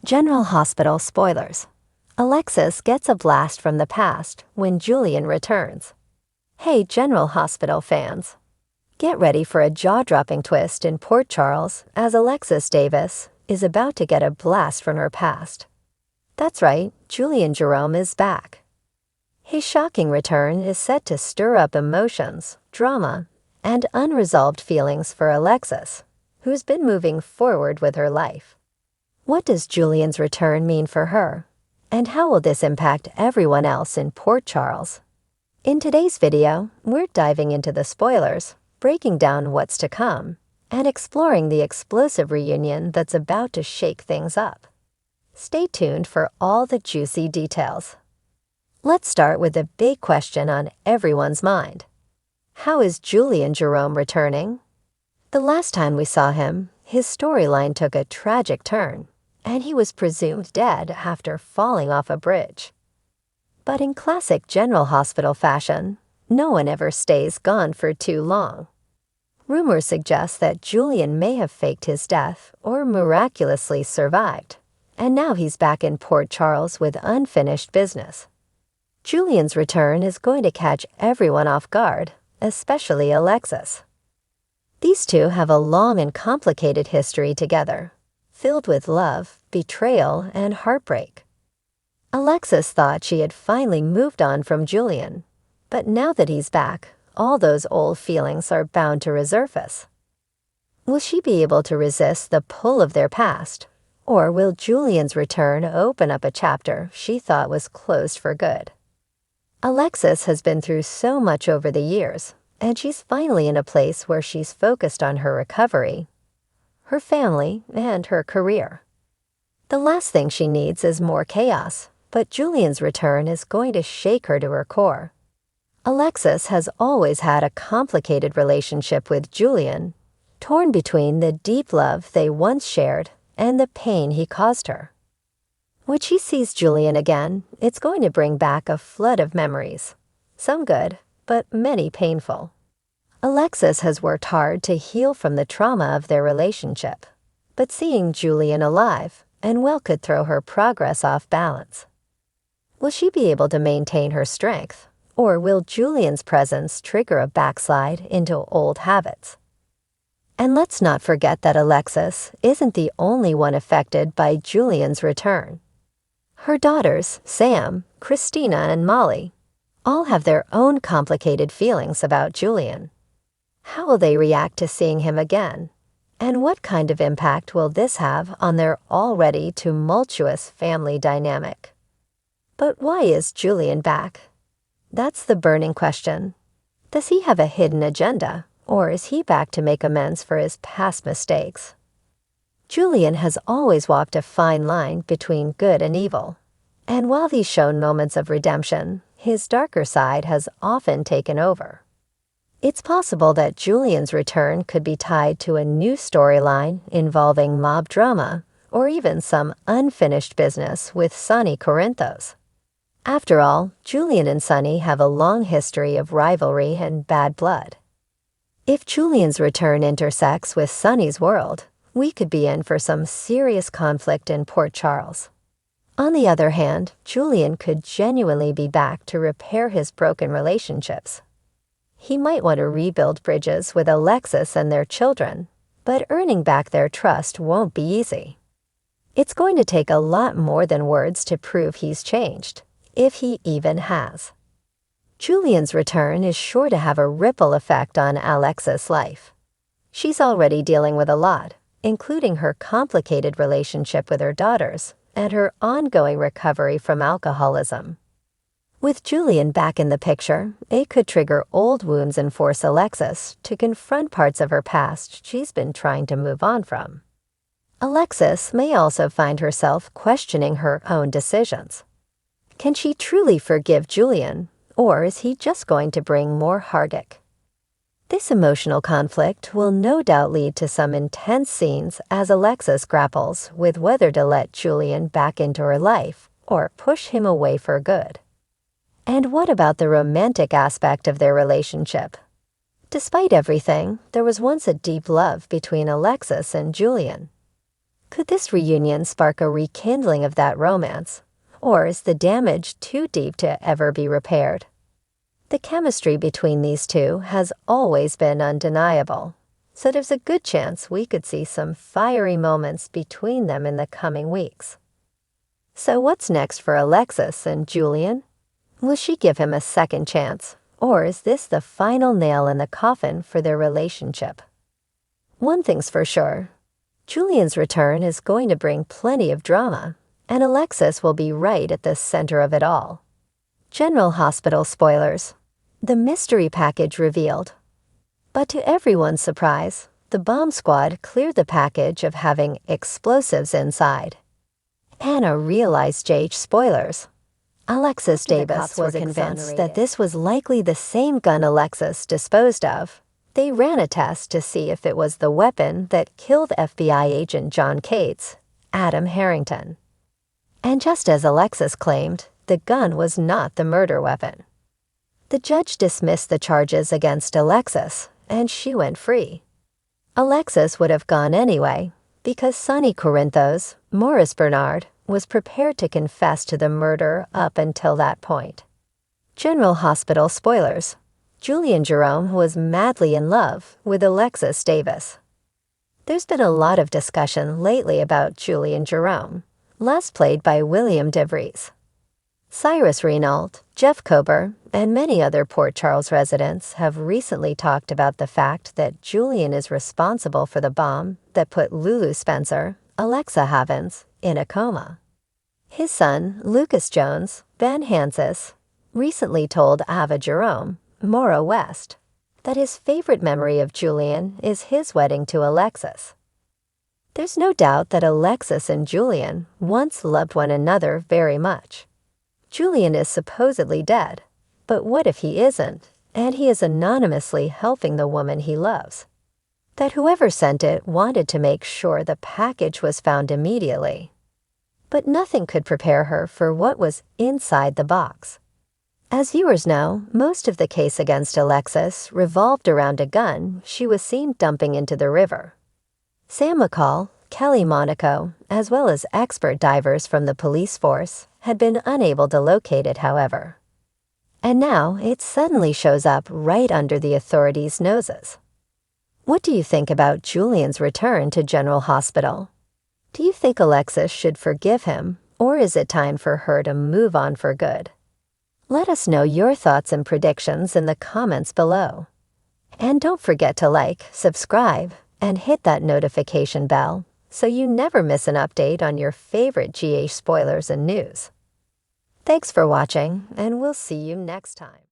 General Hospital spoilers. Alexis gets a blast from the past when Julian returns. Hey General Hospital fans. Get ready for a jaw-dropping twist in Port Charles as Alexis Davis is about to get a blast from her past. That's right, Julian Jerome is back. His shocking return is set to stir up emotions, drama, and unresolved feelings for Alexis, who's been moving forward with her life. What does Julian's return mean for her? And how will this impact everyone else in Port Charles? In today's video, we're diving into the spoilers, breaking down what's to come, and exploring the explosive reunion that's about to shake things up. Stay tuned for all the juicy details. Let's start with the big question on everyone's mind. How is Julian Jerome returning? The last time we saw him, his storyline took a tragic turn, and he was presumed dead after falling off a bridge. But in classic General Hospital fashion, no one ever stays gone for too long. Rumors suggest that Julian may have faked his death or miraculously survived, and now he's back in Port Charles with unfinished business. Julian's return is going to catch everyone off guard, especially Alexis. These two have a long and complicated history together, filled with love, betrayal, and heartbreak. Alexis thought she had finally moved on from Julian, but now that he's back, all those old feelings are bound to resurface. Will she be able to resist the pull of their past, or will Julian's return open up a chapter she thought was closed for good? Alexis has been through so much over the years, and she's finally in a place where she's focused on her recovery, her family, and her career. The last thing she needs is more chaos, but Julian's return is going to shake her to her core. Alexis has always had a complicated relationship with Julian, torn between the deep love they once shared and the pain he caused her. When she sees Julian again, it's going to bring back a flood of memories, some good, but many painful. Alexis has worked hard to heal from the trauma of their relationship, but seeing Julian alive and well could throw her progress off balance. Will she be able to maintain her strength, or will Julian's presence trigger a backslide into old habits? And let's not forget that Alexis isn't the only one affected by Julian's return. Her daughters, Sam, Christina, and Molly, all have their own complicated feelings about Julian. How will they react to seeing him again? And what kind of impact will this have on their already tumultuous family dynamic? But why is Julian back? That's the burning question. Does he have a hidden agenda, or is he back to make amends for his past mistakes? Julian has always walked a fine line between good and evil, and while he's shown moments of redemption, his darker side has often taken over. It's possible that Julian's return could be tied to a new storyline involving mob drama or even some unfinished business with Sonny Corinthos. After all, Julian and Sonny have a long history of rivalry and bad blood. If Julian's return intersects with Sonny's world, we could be in for some serious conflict in Port Charles. On the other hand, Julian could genuinely be back to repair his broken relationships. He might want to rebuild bridges with Alexis and their children, but earning back their trust won't be easy. It's going to take a lot more than words to prove he's changed, if he even has. Julian's return is sure to have a ripple effect on Alexis' life. She's already dealing with a lot, including her complicated relationship with her daughters and her ongoing recovery from alcoholism. With Julian back in the picture, it could trigger old wounds and force Alexis to confront parts of her past she's been trying to move on from. Alexis may also find herself questioning her own decisions. Can she truly forgive Julian, or is he just going to bring more heartache? This emotional conflict will no doubt lead to some intense scenes as Alexis grapples with whether to let Julian back into her life or push him away for good. And what about the romantic aspect of their relationship? Despite everything, there was once a deep love between Alexis and Julian. Could this reunion spark a rekindling of that romance, or is the damage too deep to ever be repaired? The chemistry between these two has always been undeniable, so there's a good chance we could see some fiery moments between them in the coming weeks. So what's next for Alexis and Julian? Will she give him a second chance, or is this the final nail in the coffin for their relationship? One thing's for sure, Julian's return is going to bring plenty of drama, and Alexis will be right at the center of it all. General Hospital spoilers. The mystery package revealed. But to everyone's surprise, the bomb squad cleared the package of having explosives inside. Anna realized spoilers. Alexis Davis was convinced that this was likely the same gun Alexis disposed of. They ran a test to see if it was the weapon that killed FBI agent John Cates, Adam Harrington. And just as Alexis claimed, the gun was not the murder weapon. The judge dismissed the charges against Alexis, and she went free. Alexis would have gone anyway, because Sonny Corinthos, Morris Bernard, was prepared to confess to the murder up until that point. General Hospital spoilers. Julian Jerome was madly in love with Alexis Davis. There's been a lot of discussion lately about Julian Jerome, last played by William DeVries. Cyrus Renault, Jeff Kober, and many other Port Charles residents have recently talked about the fact that Julian is responsible for the bomb that put Lulu Spencer, Alexa Havens, in a coma. His son, Lucas Jones, Van Hansis, recently told Ava Jerome, Maura West, that his favorite memory of Julian is his wedding to Alexis. There's no doubt that Alexis and Julian once loved one another very much. Julian is supposedly dead, but what if he isn't, and he is anonymously helping the woman he loves? That whoever sent it wanted to make sure the package was found immediately. But nothing could prepare her for what was inside the box. As viewers know, most of the case against Alexis revolved around a gun she was seen dumping into the river. Sam McCall, Kelly Monaco, as well as expert divers from the police force, had been unable to locate it, however. And now it suddenly shows up right under the authorities' noses. What do you think about Julian's return to General Hospital? Do you think Alexis should forgive him, or is it time for her to move on for good? Let us know your thoughts and predictions in the comments below. And don't forget to like, subscribe, and hit that notification bell so you never miss an update on your favorite GH spoilers and news. Thanks for watching, and we'll see you next time.